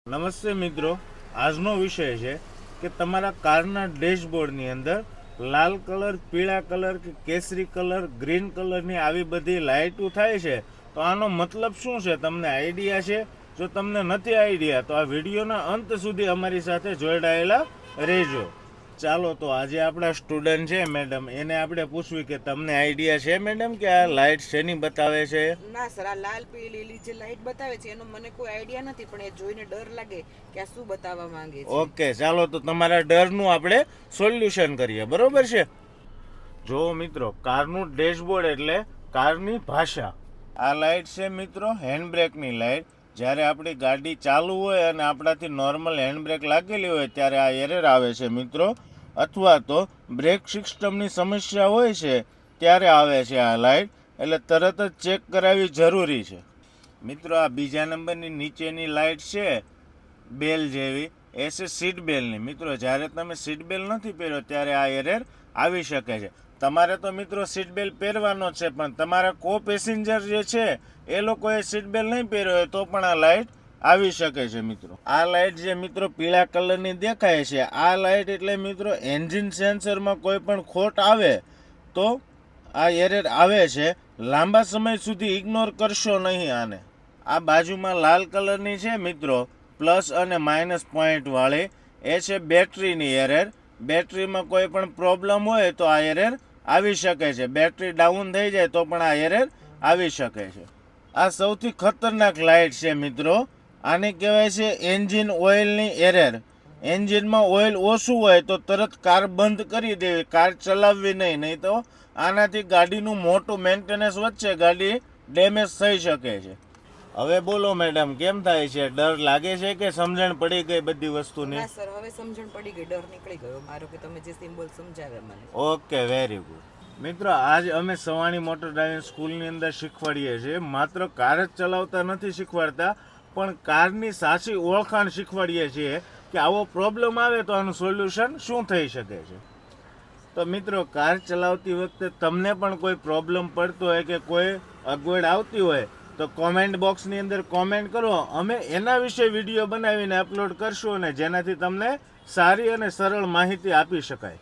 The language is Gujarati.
નમસ્તે મિત્રો, આજનો વિષય છે કે તમારા કારના ડેશબોર્ડની અંદર લાલ કલર, પીળા કલર કે કેસરી કલર, ગ્રીન કલરની આવી બધી લાઇટો થાય છે. તો આનો મતલબ શું છે? તમને આઈડિયા છે? જો તમને નથી આઈડિયા તો આ વિડીયોના અંત સુધી અમારી સાથે જોડાયેલા રહેજો. ચાલો, તો આજે આપણા સ્ટુડન્ટ છે મેડમ, એને આપણે પૂછવી કે તમને આઈડિયા છે મેડમ કે આ લાઇટ શેની બતાવે છે? ના સર, આ લાલ પીળી લીલી જે લાઈટ બતાવે છે એનો મને કોઈ આઈડિયા નથી, પણ એ જોઈને ડર લાગે કે આ શું બતાવવા માંગે છે. ઓકે, ચાલો તો તમારા ડરનું આપણે સોલ્યુશન કરીએ, બરોબર છે? જો મિત્રો, કારનું ડેશબોર્ડ એટલે કારની ભાષા. આ લાઇટ છે મિત્રો હેન્ડબ્રેકની લાઇટ. જ્યારે આપણી ગાડી ચાલુ હોય અને આપણાથી નોર્મલ હેન્ડબ્રેક લાગેલી હોય ત્યારે આ એરર આવે છે મિત્રો. અથવા તો બ્રેક સિસ્ટમની સમસ્યા હોય છે ત્યારે આવે છે આ લાઇટ. એટલે તરત જ ચેક કરાવવી જરૂરી છે મિત્રો. આ બીજા નંબરની નીચેની લાઇટ છે બેલ જેવી, એ છે સીટ બેલની. મિત્રો, જ્યારે તમે સીટ બેલ નથી પહેર્યો ત્યારે આ એરર આવી શકે છે. તમારે તો મિત્રો સીટ બેલ્ટ પહેરવાનો છે, પણ તમારા કો પેસેન્જર જે છે એ લોકોએ સીટ બેલ્ટ નહીં પહેર્યો હોય તો પણ આ લાઇટ આવી શકે છે મિત્રો. આ લાઇટ જે મિત્રો પીળા કલરની દેખાય છે, આ લાઇટ એટલે મિત્રો એન્જિન સેન્સરમાં કોઈ પણ ખોટ આવે તો આ એરર આવે છે. લાંબા સમય સુધી ઇગ્નોર કરશો નહીં આને. આ બાજુમાં લાલ કલરની છે મિત્રો, પ્લસ અને માઇનસ પોઈન્ટ વાળી, એ છે બેટરીની એરર. બેટરીમાં કોઈ પણ પ્રોબ્લેમ હોય તો આ એરર આવી શકે છે. બેટરી ડાઉન થઈ જાય તો પણ આ એરર આવી શકે છે. આ સૌથી ખતરનાક લાઇટ છે મિત્રો. આને કહેવાય છે એન્જિન ઓઇલની એરર. એન્જિનમાં ઓઇલ ઓછું હોય તો તરત કાર બંધ કરી દેવી, કાર ચલાવવી નહીં તો આનાથી ગાડીનું મોટું મેન્ટેનન્સ વચ્ચે ગાડી ડેમેજ થઈ શકે છે. હવે બોલો મેડમ, કેમ થાય છે? ડર લાગે છે કે સમજણ પડી ગઈ બધી વસ્તુની? ના સર, હવે સમજણ પડી ગઈ, ડર નીકળી ગયો મારો કે તમે જે સિમ્બોલ સમજાવ્યા મને. Okay, very good. મિત્રો, આજ અમે સવાણી મોટર ડ્રાઇવિંગ સ્કૂલની અંદર શીખવાડીએ છીએ. માત્ર કાર જ ચલાવતા નથી શીખવાડતા, પણ કારની સાચી ઓળખાણ શીખવાડીએ છીએ કે આવો પ્રોબ્લેમ આવે તો આનું સોલ્યુશન શું થઈ શકે છે. તો મિત્રો, કાર ચલાવતી વખતે તમને પણ કોઈ પ્રોબ્લેમ પડતો હોય કે કોઈ અગવડ આવતી હોય તો કોમેન્ટ બોક્સની અંદર કોમેન્ટ કરો. અમે એના વિશે વિડીયો બનાવીને અપલોડ કરશું, અને જેનાથી તમને સારી અને સરળ માહિતી આપી શકાય.